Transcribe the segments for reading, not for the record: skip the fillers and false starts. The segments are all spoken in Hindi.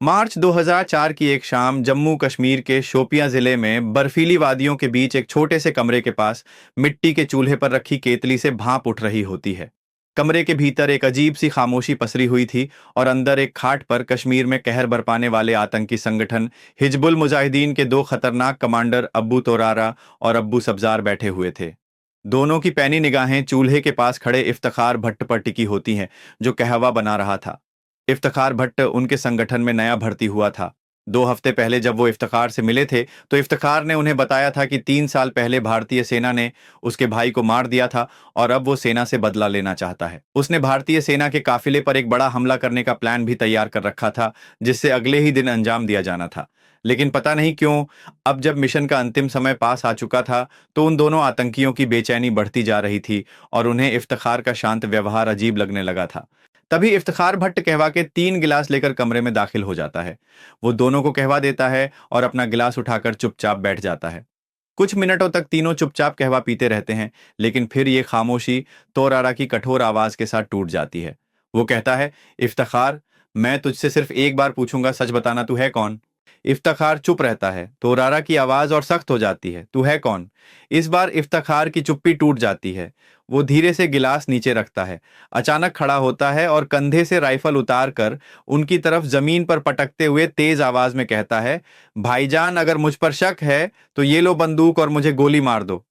मार्च 2004 की एक शाम जम्मू कश्मीर के शोपियां जिले में बर्फीली वादियों के बीच एक छोटे से कमरे के पास मिट्टी के चूल्हे पर रखी केतली से भाप उठ रही होती है। कमरे के भीतर एक अजीब सी खामोशी पसरी हुई थी और अंदर एक खाट पर कश्मीर में कहर बरपाने वाले आतंकी संगठन हिजबुल मुजाहिदीन के दो खतरनाक कमांडर अब्बू तोरारा और अब्बू सब्जार बैठे हुए थे। दोनों की पैनी निगाहें चूल्हे के पास खड़े इफ्तिखार भट्ट पर टिकी होती हैं, जो कहवा बना रहा था। इफ्तिखार भट्ट उनके संगठन में नया भर्ती हुआ था। 2 हफ्ते पहले जब वो इफ्तिखार से मिले थे तो इफ्तिखार ने उन्हें बताया था कि 3 साल पहले भारतीय सेना ने उसके भाई को मार दिया था और अब वो सेना से बदला लेना चाहता है। उसने भारतीय सेना के काफिले पर एक बड़ा हमला करने का प्लान भी तैयार कर रखा था, जिससे अगले ही दिन अंजाम दिया जाना था। लेकिन पता नहीं क्यों, अब जब मिशन का अंतिम समय पास आ चुका था तो उन दोनों आतंकियों की बेचैनी बढ़ती जा रही थी और उन्हें इफ्तिखार का शांत व्यवहार अजीब लगने लगा था। तभी इफ्तिखार भट्ट कहवा के 3 गिलास लेकर कमरे में दाखिल हो जाता है। वो दोनों को कहवा देता है और अपना गिलास उठाकर चुपचाप बैठ जाता है। कुछ मिनटों तक तीनों चुपचाप कहवा पीते रहते हैं, लेकिन फिर ये खामोशी तोरारा की कठोर आवाज के साथ टूट जाती है। वो कहता है, इफ्तिखार, मैं तुझसे सिर्फ एक बार पूछूंगा, सच बताना, तू है कौन? इफ्तिखार चुप रहता है। तोरारा की आवाज और सख्त हो जाती है, तू है कौन? इस बार इफ्तिखार की चुप्पी टूट जाती है। वो धीरे से गिलास नीचे रखता है, अचानक खड़ा होता है और कंधे से राइफल उतार कर उनकी तरफ जमीन पर पटकते हुए तेज आवाज में कहता है, भाईजान, अगर मुझ पर शक है तो ये लो बंदूक और मुझे गोली मार दो।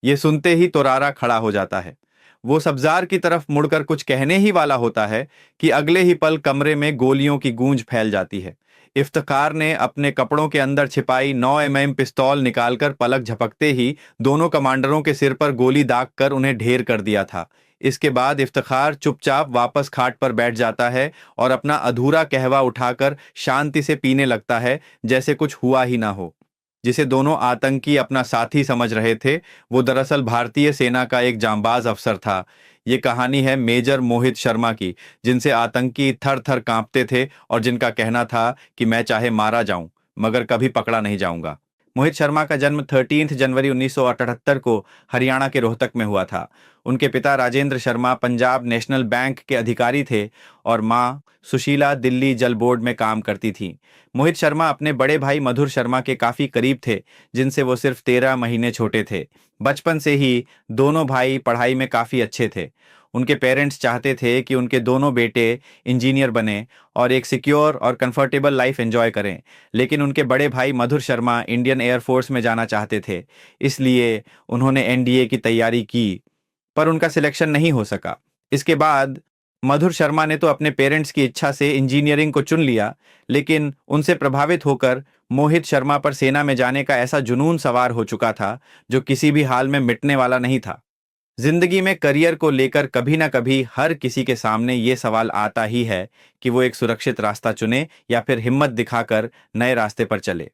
ये सुनते ही तोरारा खड़ा हो जाता है। वो सब्जार की तरफ मुड़कर कुछ कहने ही वाला होता है कि अगले ही पल कमरे में गोलियों की गूंज फैल जाती है। इफ्तिखार ने अपने कपड़ों के अंदर छिपाई 9 mm पिस्तौल निकालकर पलक झपकते ही दोनों कमांडरों के सिर पर गोली दाग कर उन्हें ढेर कर दिया था। इसके बाद इफ्तिखार चुपचाप वापस खाट पर बैठ जाता है और अपना अधूरा कहवा उठाकर शांति से पीने लगता है, जैसे कुछ हुआ ही ना हो। जिसे दोनों आतंकी अपना साथी समझ रहे थे, वो दरअसल भारतीय सेना का एक जांबाज अफसर था। ये कहानी है मेजर मोहित शर्मा की, जिनसे आतंकी थर थर कांपते थे और जिनका कहना था कि मैं चाहे मारा जाऊं मगर कभी पकड़ा नहीं जाऊंगा। मोहित शर्मा का जन्म 13 जनवरी 1978 को हरियाणा के रोहतक में हुआ था। उनके पिता राजेंद्र शर्मा पंजाब नेशनल बैंक के अधिकारी थे और मां सुशीला दिल्ली जल बोर्ड में काम करती थी। मोहित शर्मा अपने बड़े भाई मधुर शर्मा के काफी करीब थे, जिनसे वो सिर्फ 13 महीने छोटे थे। बचपन से ही दोनों भाई पढ़ाई में काफी अच्छे थे। उनके पेरेंट्स चाहते थे कि उनके दोनों बेटे इंजीनियर बने और एक सिक्योर और कंफर्टेबल लाइफ एंजॉय करें। लेकिन उनके बड़े भाई मधुर शर्मा इंडियन एयरफोर्स में जाना चाहते थे, इसलिए उन्होंने एनडीए की तैयारी की, पर उनका सिलेक्शन नहीं हो सका। इसके बाद मधुर शर्मा ने तो अपने पेरेंट्स की इच्छा से इंजीनियरिंग को चुन लिया, लेकिन उनसे प्रभावित होकर मोहित शर्मा पर सेना में जाने का ऐसा जुनून सवार हो चुका था जो किसी भी हाल में मिटने वाला नहीं था। जिंदगी में करियर को लेकर कभी ना कभी हर किसी के सामने ये सवाल आता ही है कि वो एक सुरक्षित रास्ता चुने या फिर हिम्मत दिखाकर नए रास्ते पर चले।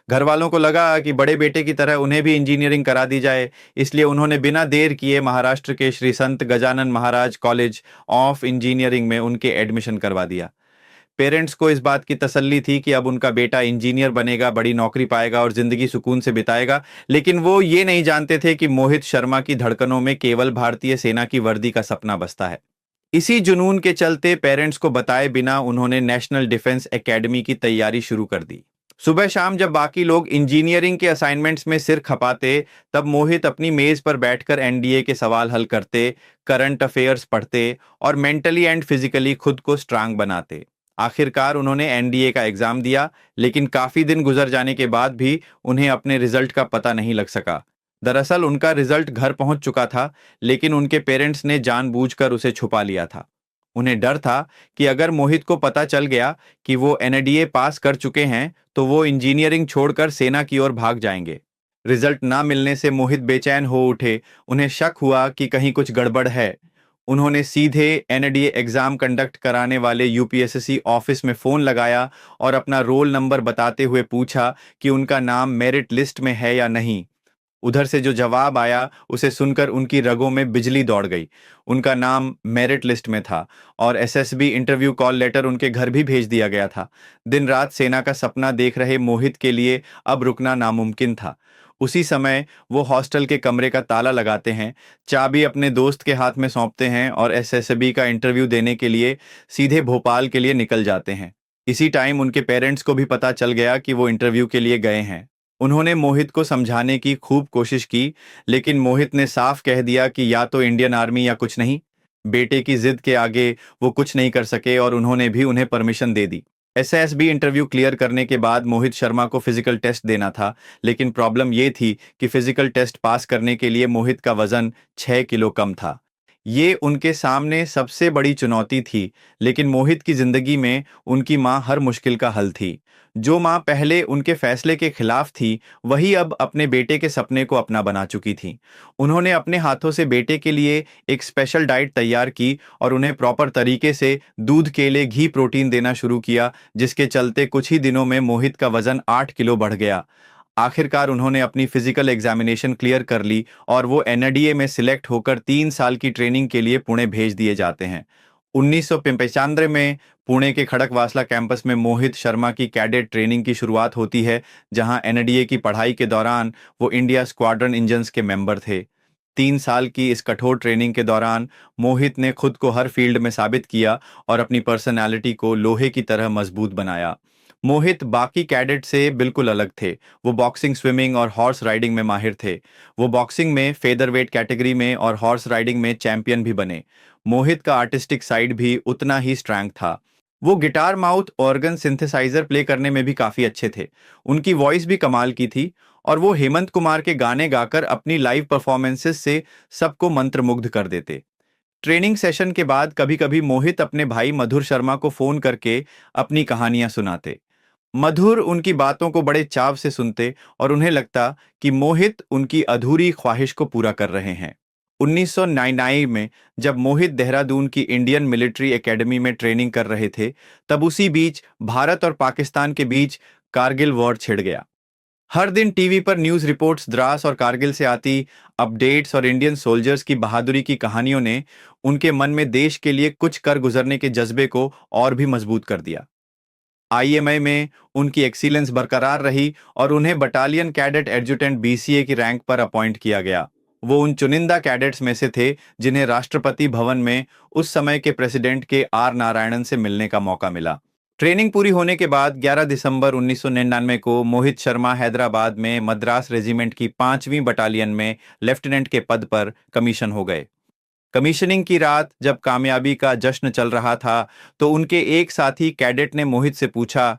घर वालों को लगा कि बड़े बेटे की तरह उन्हें भी इंजीनियरिंग करा दी जाए, इसलिए उन्होंने बिना देर किए महाराष्ट्र के श्री संत Gajanan Maharaj college of engineering में उनके एडमिशन करवा दिया। पेरेंट्स को इस बात की तसल्ली थी कि अब उनका बेटा इंजीनियर बनेगा, बड़ी नौकरी पाएगा और जिंदगी सुकून से बिताएगा, लेकिन वो ये नहीं जानते थे कि मोहित शर्मा की धड़कनों में केवल भारतीय सेना की वर्दी का सपना बसता है। इसी जुनून के चलते पेरेंट्स को बताए बिना उन्होंने नेशनल डिफेंस एकेडमी की तैयारी शुरू कर दी। सुबह शाम जब बाकी लोग इंजीनियरिंग के असाइनमेंट्स में सिर खपाते, तब मोहित अपनी मेज पर बैठकर एनडीए के सवाल हल करते, करंट अफेयर्स पढ़ते और मेंटली एंड फिजिकली खुद को स्ट्रांग बनाते। आखिरकार उन्होंने एनडीए का एग्जाम दिया, लेकिन काफी दिन गुजर जाने के बाद भी उन्हें अपने रिजल्ट का पता नहीं लग सका। दरअसल उनका रिजल्ट घर पहुंच चुका था, लेकिन उनके पेरेंट्स ने जानबूझकर उसे छुपा लिया था। उन्हें डर था कि अगर मोहित को पता चल गया कि वो एनडीए पास कर चुके हैं तो वो इंजीनियरिंग छोड़कर सेना की ओर भाग जाएंगे। रिजल्ट ना मिलने से मोहित बेचैन हो उठे। उन्हें शक हुआ कि कहीं कुछ गड़बड़ है। उन्होंने सीधे एनडीए एग्जाम कंडक्ट कराने वाले यूपीएससी ऑफिस में फोन लगाया और अपना रोल नंबर बताते हुए पूछा कि उनका नाम मेरिट लिस्ट में है या नहीं। उधर से जो जवाब आया उसे सुनकर उनकी रगों में बिजली दौड़ गई। उनका नाम मेरिट लिस्ट में था और एसएसबी इंटरव्यू कॉल लेटर उनके घर भी भेज दिया गया था। दिन रात सेना का सपना देख रहे मोहित के लिए अब रुकना नामुमकिन था। उसी समय वो हॉस्टल के कमरे का ताला लगाते हैं, चाबी अपने दोस्त के हाथ में सौंपते हैं और एसएसबी का इंटरव्यू देने के लिए सीधे भोपाल के लिए निकल जाते हैं। इसी टाइम उनके पेरेंट्स को भी पता चल गया कि वो इंटरव्यू के लिए गए हैं। उन्होंने मोहित को समझाने की खूब कोशिश की, लेकिन मोहित ने साफ कह दिया कि या तो इंडियन आर्मी या कुछ नहीं। बेटे की जिद के आगे वो कुछ नहीं कर सके और उन्होंने भी उन्हें परमिशन दे दी। एसएसबी इंटरव्यू क्लियर करने के बाद मोहित शर्मा को फिजिकल टेस्ट देना था, लेकिन प्रॉब्लम ये थी कि फिजिकल टेस्ट पास करने के लिए मोहित का वजन 6 किलो कम था। ये उनके सामने सबसे बड़ी चुनौती थी, लेकिन मोहित की जिंदगी में उनकी मां हर मुश्किल का हल थी। जो मां पहले उनके फैसले के खिलाफ थी, वही अब अपने बेटे के सपने को अपना बना चुकी थी। उन्होंने अपने हाथों से बेटे के लिए एक स्पेशल डाइट तैयार की और उन्हें प्रॉपर तरीके से दूध, केले, घी, प्रोटीन देना शुरू किया, जिसके चलते कुछ ही दिनों में मोहित का वजन 8 किलो बढ़ गया। आखिरकार उन्होंने अपनी फिजिकल एग्जामिनेशन क्लियर कर ली और वो एनडीए में सिलेक्ट होकर 3 साल की ट्रेनिंग के लिए पुणे भेज दिए जाते हैं। 1995 में पुणे के खड़कवासला कैंपस में मोहित शर्मा की कैडेट ट्रेनिंग की शुरुआत होती है, जहां एनडीए की पढ़ाई के दौरान वो इंडिया स्क्वाड्रन इंजन्स के मेंबर थे। 3 साल की इस कठोर ट्रेनिंग के दौरान मोहित ने खुद को हर फील्ड में साबित किया और अपनी पर्सनैलिटी को लोहे की तरह मजबूत बनाया। मोहित बाकी कैडेट से बिल्कुल अलग थे। वो बॉक्सिंग, स्विमिंग और हॉर्स राइडिंग में माहिर थे। वो बॉक्सिंग में फेदरवेट कैटेगरी में और हॉर्स राइडिंग में चैंपियन भी बने। मोहित का आर्टिस्टिक साइड भी उतना ही स्ट्रैंग था। वो guitar, mouth organ, synthesizer play करने में भी काफी अच्छे थे। उनकी वॉइस भी कमाल की थी और वो हेमंत कुमार के गाने गाकर अपनी लाइव परफॉर्मेंसेस से सबको मंत्रमुग्ध कर देते। ट्रेनिंग सेशन के बाद कभी कभी मोहित अपने भाई मधुर शर्मा को फोन करके अपनी कहानियां सुनाते। मधुर उनकी बातों को बड़े चाव से सुनते और उन्हें लगता कि मोहित उनकी अधूरी ख्वाहिश को पूरा कर रहे हैं। 1999 में जब मोहित देहरादून की इंडियन मिलिट्री एकेडमी में ट्रेनिंग कर रहे थे, तब उसी बीच भारत और पाकिस्तान के बीच कारगिल वॉर छिड़ गया। हर दिन टीवी पर न्यूज रिपोर्ट्स द्रास और कारगिल से आती अपडेट्स और इंडियन सोल्जर्स की बहादुरी की कहानियों ने उनके मन में देश के लिए कुछ कर गुजरने के जज्बे को और भी मजबूत कर दिया। आईएमए में उनकी एक्सीलेंस बरकरार रही और उन्हें बटालियन कैडेट एडजुटेंट बीसीए की रैंक पर अपॉइंट किया गया। वो उन चुनिंदा कैडेट्स में से थे जिन्हें राष्ट्रपति भवन में उस समय के प्रेसिडेंट के आर नारायणन से मिलने का मौका मिला। ट्रेनिंग पूरी होने के बाद 11 दिसंबर 1999 को मोहित शर्मा हैदराबाद में मद्रास रेजिमेंट की 5वीं बटालियन में लेफ्टिनेंट के पद पर कमीशन हो गए। कमीशनिंग की रात जब कामयाबी का जश्न चल रहा था, तो उनके एक साथी कैडेट ने मोहित से पूछा,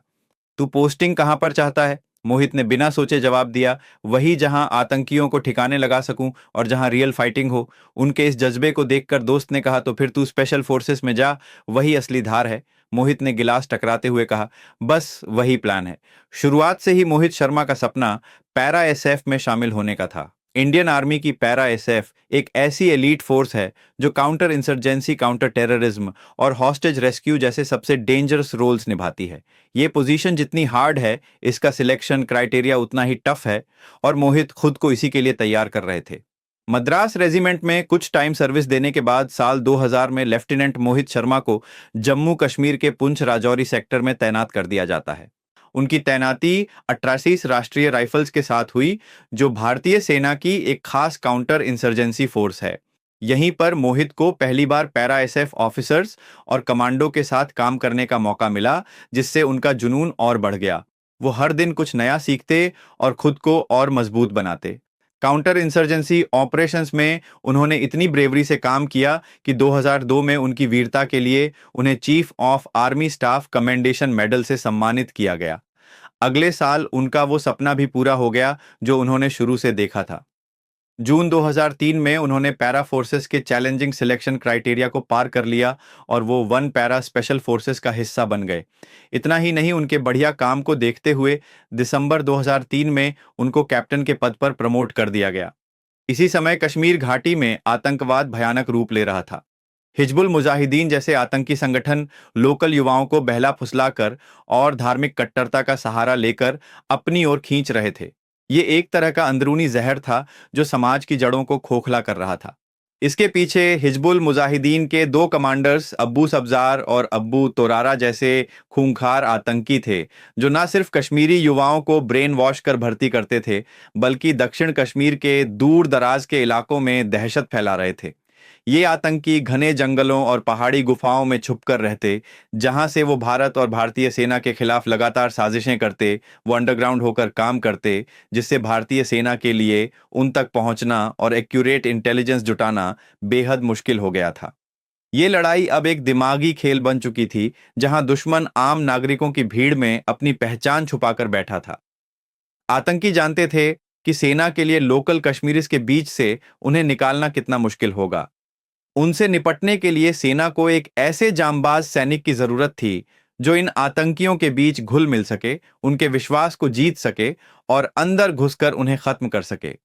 तू पोस्टिंग कहां पर चाहता है? मोहित ने बिना सोचे जवाब दिया, वही जहां आतंकियों को ठिकाने लगा सकूं और जहां रियल फाइटिंग हो। उनके इस जज्बे को देखकर दोस्त ने कहा, तो फिर तू स्पेशल फोर्सेस में जा, वही असली धार है। मोहित ने गिलास टकराते हुए कहा, बस वही प्लान है। शुरुआत से ही मोहित शर्मा का सपना पैरा एसएफ में शामिल होने का था। इंडियन आर्मी की पैरा एसएफ एक ऐसी एलीट फोर्स है जो काउंटर इंसर्जेंसी, काउंटर टेररिज्म और हॉस्टेज रेस्क्यू जैसे सबसे डेंजरस रोल्स निभाती है। ये पोजीशन जितनी हार्ड है, इसका सिलेक्शन क्राइटेरिया उतना ही टफ है और मोहित खुद को इसी के लिए तैयार कर रहे थे। मद्रास रेजिमेंट में कुछ टाइम सर्विस देने के बाद साल 2000 में लेफ्टिनेंट मोहित शर्मा को जम्मू कश्मीर के पुंछ राजौरी सेक्टर में तैनात कर दिया जाता है। उनकी तैनाती 88 राष्ट्रीय राइफल्स के साथ हुई, जो भारतीय सेना की एक खास काउंटर इंसर्जेंसी फोर्स है। यहीं पर मोहित को पहली बार पैरा एसएफ ऑफिसर्स और कमांडो के साथ काम करने का मौका मिला, जिससे उनका जुनून और बढ़ गया। वो हर दिन कुछ नया सीखते और खुद को और मजबूत बनाते। काउंटर इंसर्जेंसी ऑपरेशंस में उन्होंने इतनी ब्रेवरी से काम किया कि 2002 में उनकी वीरता के लिए उन्हें chief of army staff commendation medal से सम्मानित किया गया। अगले साल उनका वो सपना भी पूरा हो गया जो उन्होंने शुरू से देखा था। जून 2003 में उन्होंने पैरा फोर्सेस के चैलेंजिंग सिलेक्शन क्राइटेरिया को पार कर लिया और वो वन पैरा स्पेशल फोर्सेस का हिस्सा बन गए। इतना ही नहीं, उनके बढ़िया काम को देखते हुए दिसंबर 2003 में उनको कैप्टन के पद पर प्रमोट कर दिया गया। इसी समय कश्मीर घाटी में आतंकवाद भयानक रूप ले रहा था। हिजबुल मुजाहिदीन जैसे आतंकी संगठन लोकल युवाओं को बहला फुसलाकर और धार्मिक कट्टरता का सहारा लेकर अपनी ओर खींच रहे थे। ये एक तरह का अंदरूनी जहर था जो समाज की जड़ों को खोखला कर रहा था। इसके पीछे हिजबुल मुजाहिदीन के 2 कमांडर्स अब्बू सब्जार और अब्बू तोरारा जैसे खूंखार आतंकी थे, जो न सिर्फ कश्मीरी युवाओं को ब्रेन वॉश कर भर्ती करते थे, बल्कि दक्षिण कश्मीर के दूर दराज के इलाकों में दहशत फैला रहे थे। ये आतंकी घने जंगलों और पहाड़ी गुफाओं में छुपकर रहते, जहां से वो भारत और भारतीय सेना के खिलाफ लगातार साजिशें करते। वो अंडरग्राउंड होकर काम करते, जिससे भारतीय सेना के लिए उन तक पहुंचना और एक्यूरेट इंटेलिजेंस जुटाना बेहद मुश्किल हो गया था। ये लड़ाई अब एक दिमागी खेल बन चुकी थी, जहां दुश्मन आम नागरिकों की भीड़ में अपनी पहचान छुपाकर बैठा था। आतंकी जानते थे कि सेना के लिए लोकल कश्मीरीज के बीच से उन्हें निकालना कितना मुश्किल होगा। उनसे निपटने के लिए सेना को एक ऐसे जांबाज सैनिक की जरूरत थी जो इन आतंकियों के बीच घुल मिल सके, उनके विश्वास को जीत सके और अंदर घुसकर उन्हें खत्म कर सके।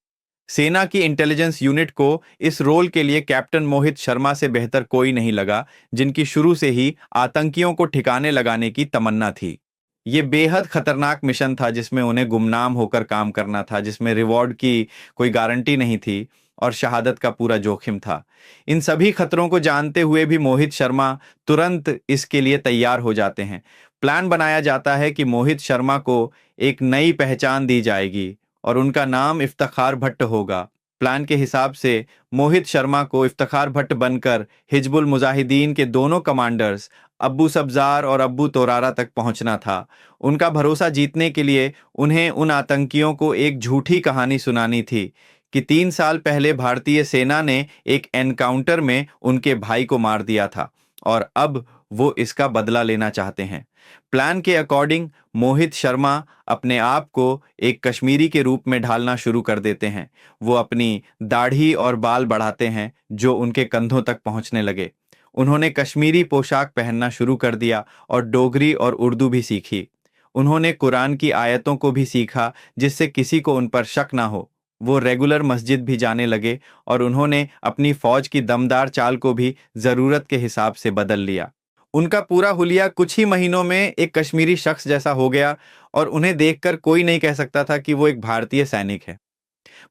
सेना की इंटेलिजेंस यूनिट को इस रोल के लिए कैप्टन मोहित शर्मा से बेहतर कोई नहीं लगा, जिनकी शुरू से ही आतंकियों को ठिकाने लगाने की तमन्ना थी। ये बेहद खतरनाक मिशन था, जिसमें उन्हें गुमनाम होकर काम करना था, जिसमें रिवॉर्ड की कोई गारंटी नहीं थी और शहादत का पूरा जोखिम था। इन सभी खतरों को जानते हुए भी मोहित शर्मा तुरंत इसके लिए तैयार हो जाते हैं। प्लान बनाया जाता है कि मोहित शर्मा को एक नई पहचान दी जाएगी और उनका नाम इफ्तिखार भट्ट होगा। प्लान के हिसाब से मोहित शर्मा को इफ्तिखार भट्ट बनकर हिजबुल मुजाहिदीन के दोनों कमांडर्स अब्बू सब्जार और अब्बू तोरारा तक पहुंचना था। उनका भरोसा जीतने के लिए उन्हें उन आतंकियों को एक झूठी कहानी सुनानी थी कि 3 साल पहले भारतीय सेना ने एक एनकाउंटर में उनके भाई को मार दिया था और अब वो इसका बदला लेना चाहते हैं। प्लान के अकॉर्डिंग मोहित शर्मा अपने आप को एक कश्मीरी के रूप में ढालना शुरू कर देते हैं। वो अपनी दाढ़ी और बाल बढ़ाते हैं जो उनके कंधों तक पहुंचने लगे। उन्होंने कश्मीरी पोशाक पहनना शुरू कर दिया और डोगरी और उर्दू भी सीखी। उन्होंने कुरान की आयतों को भी सीखा, जिससे किसी को उन पर शक ना हो। वो रेगुलर मस्जिद भी जाने लगे और उन्होंने अपनी फौज की दमदार चाल को भी जरूरत के हिसाब से बदल लिया। उनका पूरा हुलिया कुछ ही महीनों में एक कश्मीरी शख्स जैसा हो गया और उन्हें देखकर कोई नहीं कह सकता था कि वो एक भारतीय सैनिक है।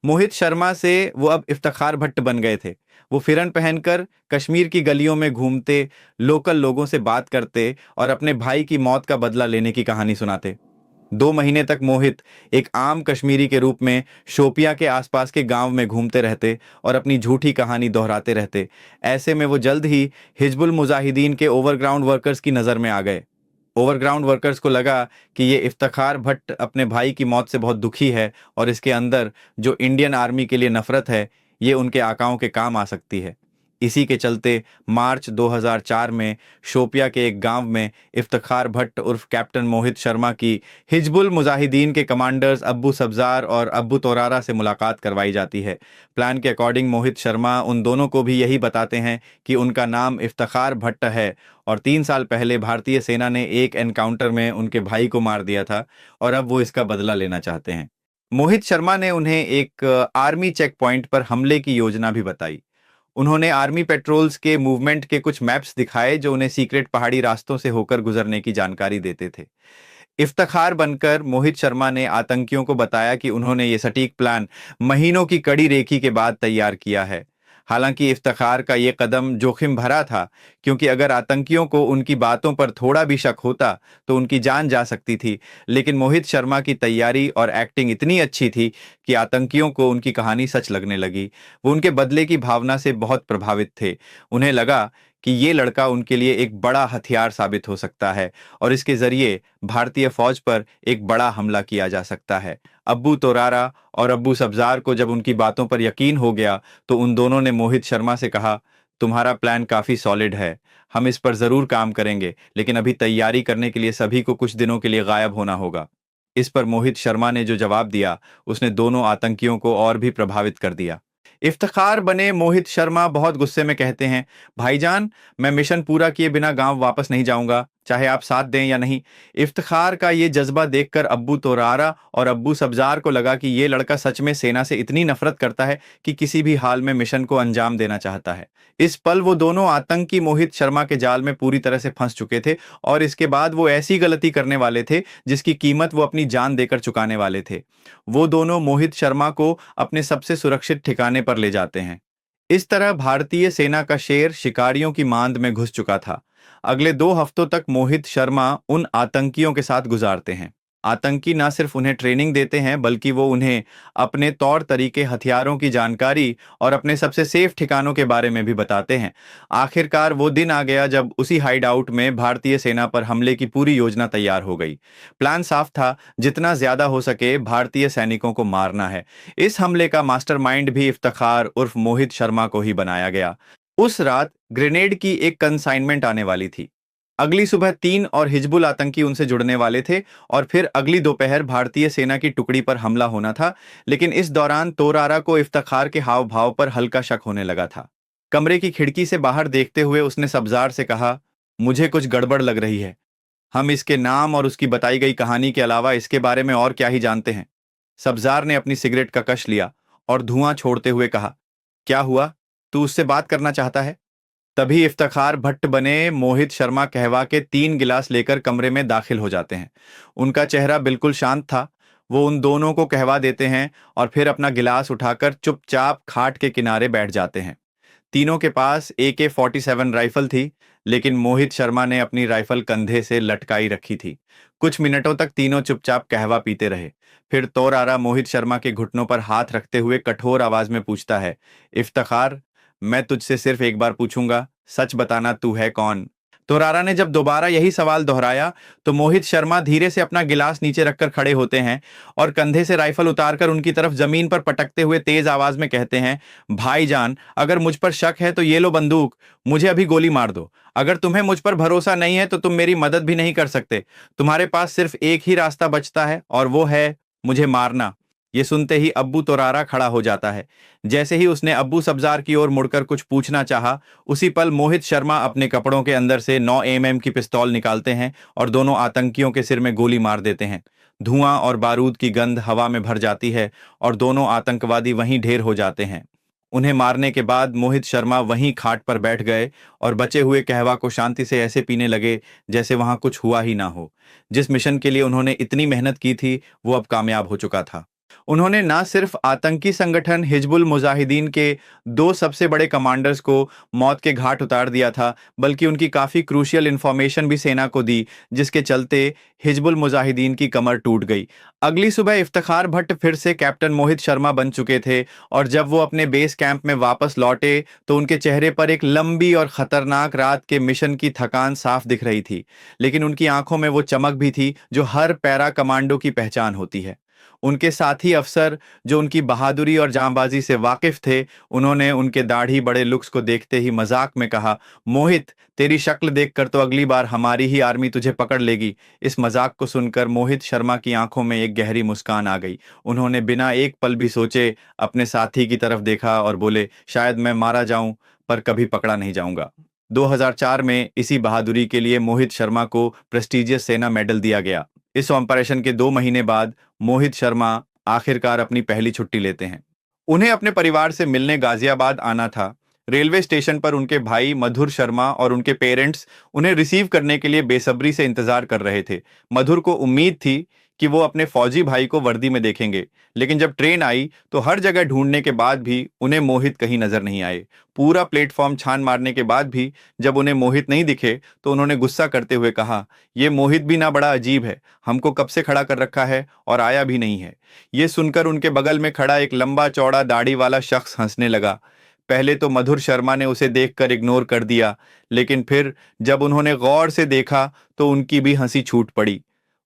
मोहित शर्मा से वो अब इफ्तिखार भट्ट बन गए थे। वो फिरन पहनकर कश्मीर की गलियों में घूमते, लोकल लोगों से बात करते और अपने भाई की मौत का बदला लेने की कहानी सुनाते। 2 महीने तक मोहित एक आम कश्मीरी के रूप में शोपियां के आसपास के गांव में घूमते रहते और अपनी झूठी कहानी दोहराते रहते। ऐसे में वो जल्द ही हिजबुल मुजाहिदीन के ओवरग्राउंड वर्कर्स की नज़र में आ गए। ओवरग्राउंड वर्कर्स को लगा कि ये इफ्तिखार भट्ट अपने भाई की मौत से बहुत दुखी है और इसके अंदर जो इंडियन आर्मी के लिए नफरत है, ये उनके आकाओं के काम आ सकती है। इसी के चलते मार्च 2004 में शोपिया के एक गांव में इफ्तिखार भट्ट उर्फ कैप्टन मोहित शर्मा की हिजबुल मुजाहिदीन के कमांडर्स अब्बू सब्जार और अब्बू तोरारा से मुलाकात करवाई जाती है। प्लान के अकॉर्डिंग मोहित शर्मा उन दोनों को भी यही बताते हैं कि उनका नाम इफ्तिखार भट्ट है और 3 साल पहले भारतीय सेना ने एक एनकाउंटर में उनके भाई को मार दिया था और अब वो इसका बदला लेना चाहते हैं। मोहित शर्मा ने उन्हें एक आर्मी चेक पॉइंट पर हमले की योजना भी बताई। उन्होंने आर्मी पेट्रोल्स के मूवमेंट के कुछ मैप्स दिखाए जो उन्हें सीक्रेट पहाड़ी रास्तों से होकर गुजरने की जानकारी देते थे। इफ्तिखार बनकर मोहित शर्मा ने आतंकियों को बताया कि उन्होंने ये सटीक प्लान महीनों की कड़ी रेकी के बाद तैयार किया है। हालांकि इफ्तिखार का ये कदम जोखिम भरा था, क्योंकि अगर आतंकियों को उनकी बातों पर थोड़ा भी शक होता तो उनकी जान जा सकती थी। लेकिन मोहित शर्मा की तैयारी और एक्टिंग इतनी अच्छी थी कि आतंकियों को उनकी कहानी सच लगने लगी। वो उनके बदले की भावना से बहुत प्रभावित थे। उन्हें लगा कि ये लड़का उनके लिए एक बड़ा हथियार साबित हो सकता है और इसके जरिए भारतीय फौज पर एक बड़ा हमला किया जा सकता है। अब्बू तोरारा और अब्बू सब्जार को जब उनकी बातों पर यकीन हो गया तो उन दोनों ने मोहित शर्मा से कहा, तुम्हारा प्लान काफी सॉलिड है, हम इस पर जरूर काम करेंगे, लेकिन अभी तैयारी करने के लिए सभी को कुछ दिनों के लिए गायब होना होगा। इस पर मोहित शर्मा ने जो जवाब दिया, उसने दोनों आतंकियों को और भी प्रभावित कर दिया। इफ्तिखार बने मोहित शर्मा बहुत गुस्से में कहते हैं, भाईजान, मैं मिशन पूरा किए बिना गांव वापस नहीं जाऊंगा, चाहे आप साथ दें या नहीं। इफ्तिखार का ये जज्बा देखकर अब्बू तोरारा और अब्बू सब्जार को लगा कि ये लड़का सच में सेना से इतनी नफरत करता है कि किसी भी हाल में मिशन को अंजाम देना चाहता है। इस पल वो दोनों आतंकी मोहित शर्मा के जाल में पूरी तरह से फंस चुके थे और इसके बाद वो ऐसी गलती करने वाले थे जिसकी कीमत वो अपनी जान देकर चुकाने वाले थे। वो दोनों मोहित शर्मा को अपने सबसे सुरक्षित ठिकाने पर ले जाते हैं। इस तरह भारतीय सेना का शेर शिकारियों की मांद में घुस चुका था। अगले 2 हफ्तों तक मोहित शर्मा उन आतंकियों के साथ गुजारते हैं। आतंकी न सिर्फ उन्हें ट्रेनिंग देते हैं बल्कि वो उन्हें अपने तौर तरीके, हथियारों की जानकारी और अपने सबसे सेफ ठिकानों के बारे में भी बताते हैं। आखिरकार वो दिन आ गया जब उसी हाइड आउट में भारतीय सेना पर हमले की पूरी योजना तैयार हो गई। प्लान साफ था, जितना ज्यादा हो सके भारतीय सैनिकों को मारना है। इस हमले का मास्टरमाइंड भी इफ्तिखार उर्फ मोहित शर्मा को ही बनाया गया। उस रात ग्रेनेड की एक कंसाइनमेंट आने वाली थी। अगली सुबह 3 और हिजबुल आतंकी उनसे जुड़ने वाले थे और फिर अगली दोपहर भारतीय सेना की टुकड़ी पर हमला होना था। लेकिन इस दौरान तोरारा को इफ्तिखार के हाव भाव पर हल्का शक होने लगा था। कमरे की खिड़की से बाहर देखते हुए उसने सब्जार से कहा, मुझे कुछ गड़बड़ लग रही है। हम इसके नाम और उसकी बताई गई कहानी के अलावा इसके बारे में और क्या ही जानते हैं। सब्जार ने अपनी सिगरेट का कश लिया और धुआं छोड़ते हुए कहा, क्या हुआ, तू उससे बात करना चाहता है? तभी इफ्तिखार भट्ट बने मोहित शर्मा कहवा के 3 गिलास लेकर कमरे में दाखिल हो जाते हैं। उनका चेहरा बिल्कुल शांत था। वो उन दोनों को कहवा देते हैं और फिर अपना गिलास उठाकर चुपचाप खाट के किनारे बैठ जाते हैं। तीनों के पास AK-47 राइफल थी, लेकिन मोहित शर्मा ने अपनी राइफल कंधे से लटकाई रखी थी। कुछ मिनटों तक तीनों चुपचाप कहवा पीते रहे। फिर तोरारा मोहित शर्मा के घुटनों पर हाथ रखते हुए कठोर आवाज में पूछता है, इफ्तिखार, मैं तुझसे सिर्फ एक बार पूछूंगा, सच बताना, तू है कौन? तोरारा ने जब दोबारा यही सवाल दोहराया तो मोहित शर्मा धीरे से अपना गिलास नीचे रखकर खड़े होते हैं और कंधे से राइफल उतारकर उनकी तरफ जमीन पर पटकते हुए तेज आवाज में कहते हैं, भाईजान, अगर मुझ पर शक है तो ये लो बंदूक, मुझे अभी गोली मार दो। अगर तुम्हें मुझ पर भरोसा नहीं है तो तुम मेरी मदद भी नहीं कर सकते। तुम्हारे पास सिर्फ एक ही रास्ता बचता है और वो है मुझे मारना। ये सुनते ही अब्बू तोरारा खड़ा हो जाता है। जैसे ही उसने अब्बू सब्जार की ओर मुड़कर कुछ पूछना चाहा, उसी पल मोहित शर्मा अपने कपड़ों के अंदर से 9 mm की पिस्तौल निकालते हैं और दोनों आतंकियों के सिर में गोली मार देते हैं। धुआं और बारूद की गंध हवा में भर जाती है और दोनों आतंकवादी वहीं ढेर हो जाते हैं। उन्हें मारने के बाद मोहित शर्मा वहीं खाट पर बैठ गए और बचे हुए कहवा को शांति से ऐसे पीने लगे जैसे वहां कुछ हुआ ही ना हो। जिस मिशन के लिए उन्होंने इतनी मेहनत की थी वो अब कामयाब हो चुका था। उन्होंने न सिर्फ आतंकी संगठन हिजबुल मुजाहिदीन के 2 सबसे बड़े कमांडर्स को मौत के घाट उतार दिया था, बल्कि उनकी काफी क्रूशियल इंफॉर्मेशन भी सेना को दी, जिसके चलते हिजबुल मुजाहिदीन की कमर टूट गई। अगली सुबह इफ्तिखार भट्ट फिर से कैप्टन मोहित शर्मा बन चुके थे और जब वो अपने बेस कैंप में वापस लौटे तो उनके चेहरे पर एक लंबी और खतरनाक रात के मिशन की थकान साफ दिख रही थी, लेकिन उनकी आंखों में वो चमक भी थी जो हर पैरा कमांडो की पहचान होती है। उनके साथी अफसर जो उनकी बहादुरी और जांबाजी से वाकिफ थे, उन्होंने उनके दाढ़ी बड़े लुक्स को देखते ही मजाक में कहा, मोहित, तेरी शक्ल देखकर तो अगली बार हमारी ही आर्मी तुझे पकड़ लेगी। इस मजाक को सुनकर मोहित शर्मा की आंखों में एक गहरी मुस्कान आ गई। उन्होंने बिना एक पल भी सोचे अपने साथी की तरफ देखा और बोले, शायद मैं मारा जाऊं पर कभी पकड़ा नहीं जाऊंगा। 2004 में इसी बहादुरी के लिए मोहित शर्मा को प्रेस्टिजियस सेना मेडल दिया गया। इस ऑपरेशन के 2 महीने बाद मोहित शर्मा आखिरकार अपनी पहली छुट्टी लेते हैं। उन्हें अपने परिवार से मिलने गाजियाबाद आना था। रेलवे स्टेशन पर उनके भाई मधुर शर्मा और उनके पेरेंट्स उन्हें रिसीव करने के लिए बेसब्री से इंतजार कर रहे थे। मधुर को उम्मीद थी कि वो अपने फौजी भाई को वर्दी में देखेंगे, लेकिन जब ट्रेन आई तो हर जगह ढूंढने के बाद भी उन्हें मोहित कहीं नजर नहीं आए। पूरा प्लेटफॉर्म छान मारने के बाद भी जब उन्हें मोहित नहीं दिखे तो उन्होंने गुस्सा करते हुए कहा, ये मोहित भी ना बड़ा अजीब है, हमको कब से खड़ा कर रखा है और आया भी नहीं है। ये सुनकर उनके बगल में खड़ा एक लंबा चौड़ा दाढ़ी वाला शख्स हंसने लगा। पहले तो मधुर शर्मा ने उसे देखकर इग्नोर कर दिया, लेकिन फिर जब उन्होंने गौर से देखा तो उनकी भी हंसी छूट पड़ी।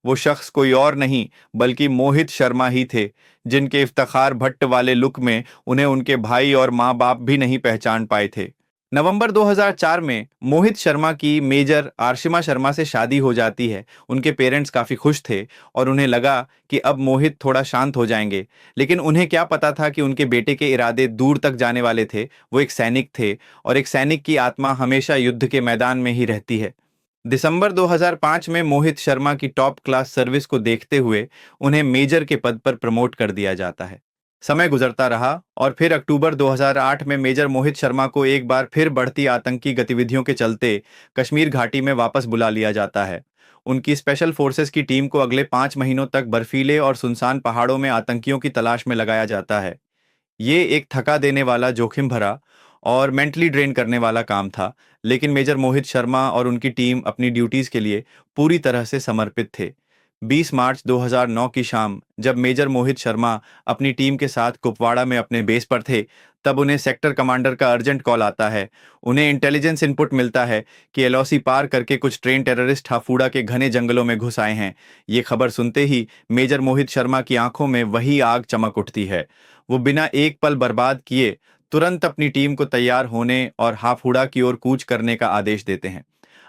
वो शख्स कोई और नहीं बल्कि मोहित शर्मा ही थे, जिनके इफ्तिखार भट्ट वाले लुक में उन्हें उनके भाई और माँ बाप भी नहीं पहचान पाए थे। नवंबर 2004 में मोहित शर्मा की मेजर आरशिमा शर्मा से शादी हो जाती है। उनके पेरेंट्स काफी खुश थे और उन्हें लगा कि अब मोहित थोड़ा शांत हो जाएंगे, लेकिन उन्हें क्या पता था कि उनके बेटे के इरादे दूर तक जाने वाले थे। वो एक सैनिक थे और एक सैनिक की आत्मा हमेशा युद्ध के मैदान में ही रहती है। दिसंबर 2005 में मोहित शर्मा की टॉप क्लास सर्विस को देखते हुए उन्हें मेजर के पद पर प्रमोट कर दिया जाता है। समय गुजरता रहा और फिर अक्टूबर 2008 में मेजर मोहित शर्मा को एक बार फिर बढ़ती आतंकी गतिविधियों के चलते कश्मीर घाटी में वापस बुला लिया जाता है। उनकी स्पेशल फोर्सेस की टीम को अगले 5 महीनों तक बर्फीले और सुनसान पहाड़ों में आतंकियों की तलाश में लगाया जाता है। ये एक थका देने वाला, जोखिम भरा और मेंटली ड्रेन करने वाला काम था, लेकिन मेजर मोहित शर्मा और उनकी टीम अपनी ड्यूटीज के लिए पूरी तरह से समर्पित थे। 20 मार्च 2009 की शाम जब मेजर मोहित शर्मा अपनी टीम के साथ कुपवाड़ा में अपने बेस पर थे, तब उन्हें सेक्टर कमांडर का अर्जेंट कॉल आता है। उन्हें इंटेलिजेंस इनपुट मिलता है कि एलओसी पार करके कुछ ट्रेन टेररिस्ट हाफूड़ा के घने जंगलों में घुस आए हैं। ये खबर सुनते ही मेजर मोहित शर्मा की आंखों में वही आग चमक उठती है। वो बिना एक पल बर्बाद किए तुरंत अपनी टीम को तैयार होने और हाफूड़ा की ओर कूच करने का आदेश देते हैं।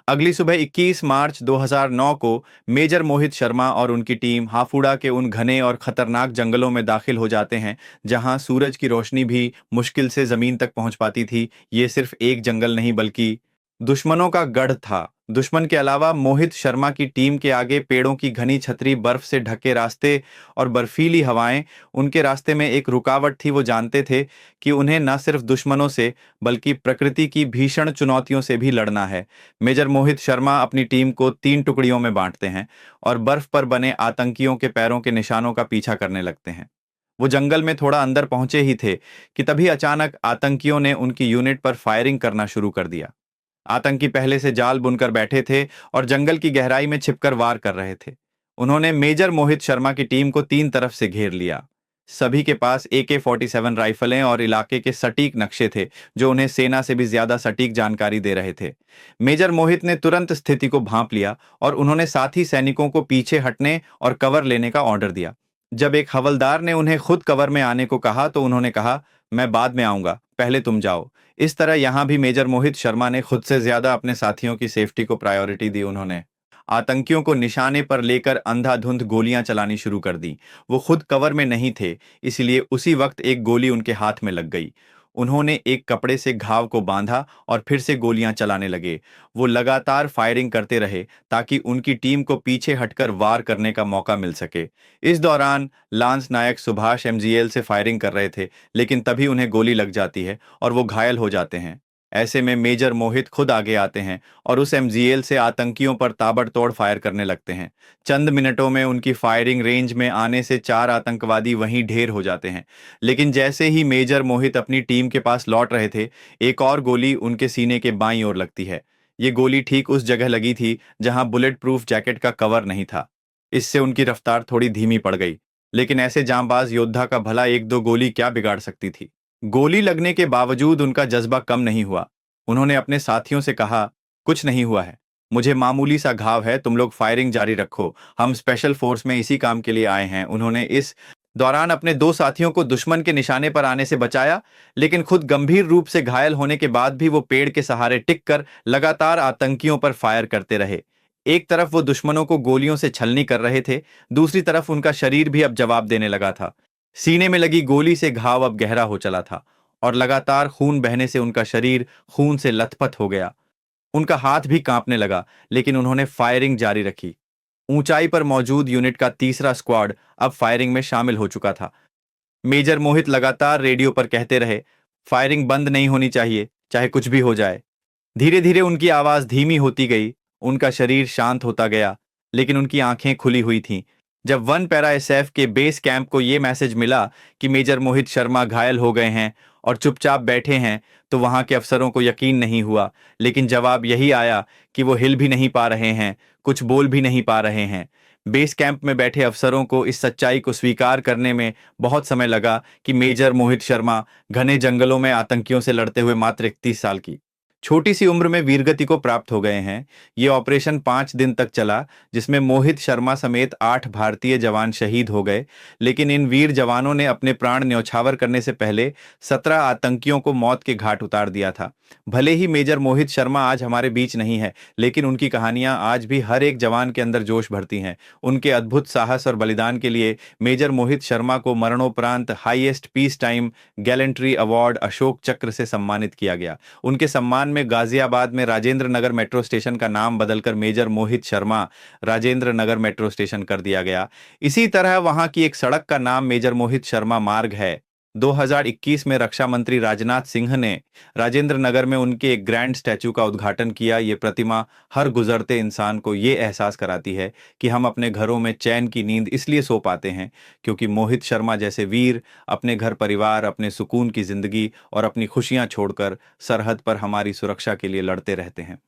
अगली सुबह 21 मार्च 2009 को मेजर मोहित शर्मा और उनकी टीम हाफूड़ा के उन घने और खतरनाक जंगलों में दाखिल हो जाते हैं, जहां सूरज की रोशनी भी मुश्किल से जमीन तक पहुंच पाती थी। ये सिर्फ एक जंगल नहीं बल्कि दुश्मनों का गढ़ था। दुश्मन के अलावा मोहित शर्मा की टीम के आगे पेड़ों की घनी छतरी, बर्फ से ढके रास्ते और बर्फीली हवाएं उनके रास्ते में एक रुकावट थी। वो जानते थे कि उन्हें न सिर्फ दुश्मनों से बल्कि प्रकृति की भीषण चुनौतियों से भी लड़ना है। मेजर मोहित शर्मा अपनी टीम को 3 टुकड़ियों में बांटते हैं और बर्फ पर बने आतंकियों के पैरों के निशानों का पीछा करने लगते हैं। वो जंगल में थोड़ा अंदर पहुंचे ही थे कि तभी अचानक आतंकियों ने उनकी यूनिट पर फायरिंग करना शुरू कर दिया। आतंकी पहले से जाल बुनकर बैठे थे और जंगल की गहराई में छिपकर वार कर रहे थे। उन्होंने मेजर मोहित शर्मा की टीम को 3 तरफ से घेर लिया। सभी के पास AK-47 राइफलें और इलाके के सटीक नक्शे थे, जो उन्हें सेना से भी ज्यादा सटीक जानकारी दे रहे थे। मेजर मोहित ने तुरंत स्थिति को भांप लिया और उन्होंने साथी सैनिकों को पीछे हटने और कवर लेने का ऑर्डर दिया। जब एक हवलदार ने उन्हें खुद कवर में आने को कहा तो उन्होंने कहा, मैं बाद में आऊंगा, पहले तुम जाओ। इस तरह यहां भी मेजर मोहित शर्मा ने खुद से ज्यादा अपने साथियों की सेफ्टी को प्रायोरिटी दी। उन्होंने आतंकियों को निशाने पर लेकर अंधाधुंध गोलियां चलानी शुरू कर दी। वो खुद कवर में नहीं थे, इसलिए उसी वक्त एक गोली उनके हाथ में लग गई। उन्होंने एक कपड़े से घाव को बांधा और फिर से गोलियां चलाने लगे। वो लगातार फायरिंग करते रहे ताकि उनकी टीम को पीछे हटकर वार करने का मौका मिल सके। इस दौरान लांस नायक सुभाष MGL से फायरिंग कर रहे थे, लेकिन तभी उन्हें गोली लग जाती है और वो घायल हो जाते हैं। ऐसे में मेजर मोहित खुद आगे आते हैं और उस MGL से आतंकियों पर ताबड़तोड़ फायर करने लगते हैं। चंद मिनटों में उनकी फायरिंग रेंज में आने से 4 आतंकवादी वहीं ढेर हो जाते हैं। लेकिन जैसे ही मेजर मोहित अपनी टीम के पास लौट रहे थे, एक और गोली उनके सीने के बाईं ओर लगती है। ये गोली ठीक उस जगह लगी थी जहां बुलेट प्रूफ जैकेट का कवर नहीं था। इससे उनकी रफ्तार थोड़ी धीमी पड़ गई, लेकिन ऐसे जांबाज योद्धा का भला एक दो गोली क्या बिगाड़ सकती थी। गोली लगने के बावजूद उनका जज्बा कम नहीं हुआ। उन्होंने अपने साथियों से कहा, कुछ नहीं हुआ है, मुझे मामूली सा घाव है, तुम लोग फायरिंग जारी रखो, हम स्पेशल फोर्स में इसी काम के लिए आए हैं। उन्होंने इस दौरान अपने 2 साथियों को दुश्मन के निशाने पर आने से बचाया, लेकिन खुद गंभीर रूप से घायल होने के बाद भी वो पेड़ के सहारे टिककर लगातार आतंकियों पर फायर करते रहे। एक तरफ वो दुश्मनों को गोलियों से छलनी कर रहे थे, दूसरी तरफ उनका शरीर भी अब जवाब देने लगा था। सीने में लगी गोली से घाव अब गहरा हो चला था और लगातार खून बहने से उनका शरीर खून से लथपथ हो गया। उनका हाथ भी कांपने लगा, लेकिन उन्होंने फायरिंग जारी रखी। ऊंचाई पर मौजूद यूनिट का तीसरा स्क्वाड अब फायरिंग में शामिल हो चुका था। मेजर मोहित लगातार रेडियो पर कहते रहे, फायरिंग बंद नहीं होनी चाहिए, चाहे कुछ भी हो जाए। धीरे धीरे उनकी आवाज धीमी होती गई, उनका शरीर शांत होता गया, लेकिन उनकी आंखें खुली हुई थीं। जब वन पैरा एसएफ के बेस कैंप को यह मैसेज मिला कि मेजर मोहित शर्मा घायल हो गए हैं और चुपचाप बैठे हैं, तो वहां के अफसरों को यकीन नहीं हुआ। लेकिन जवाब यही आया कि वो हिल भी नहीं पा रहे हैं, कुछ बोल भी नहीं पा रहे हैं। बेस कैंप में बैठे अफसरों को इस सच्चाई को स्वीकार करने में बहुत समय लगा कि मेजर मोहित शर्मा घने जंगलों में आतंकियों से लड़ते हुए मात्र 31 साल की छोटी सी उम्र में वीरगति को प्राप्त हो गए हैं। ये ऑपरेशन 5 दिन तक चला, जिसमें मोहित शर्मा समेत 8 भारतीय जवान शहीद हो गए। लेकिन इन वीर जवानों ने अपने प्राण न्यौछावर करने से पहले 17 आतंकियों को मौत के घाट उतार दिया था। भले ही मेजर मोहित शर्मा आज हमारे बीच नहीं है, लेकिन उनकी कहानियां आज भी हर एक जवान के अंदर जोश भरती हैं। उनके अद्भुत साहस और बलिदान के लिए मेजर मोहित शर्मा को मरणोपरांत highest peace time gallantry award Ashok चक्र से सम्मानित किया गया। उनके सम्मान में गाजियाबाद में राजेंद्र नगर मेट्रो स्टेशन का नाम बदलकर major Mohit Sharma Rajendra Nagar metro station कर दिया गया। इसी तरह वहां की एक सड़क का नाम मेजर मोहित शर्मा मार्ग है। 2021 में रक्षा मंत्री राजनाथ सिंह ने राजेंद्र नगर में उनके एक ग्रैंड स्टैचू का उद्घाटन किया। ये प्रतिमा हर गुजरते इंसान को ये एहसास कराती है कि हम अपने घरों में चैन की नींद इसलिए सो पाते हैं क्योंकि मोहित शर्मा जैसे वीर अपने घर परिवार, अपने सुकून की जिंदगी और अपनी खुशियां छोड़कर सरहद पर हमारी सुरक्षा के लिए लड़ते रहते हैं।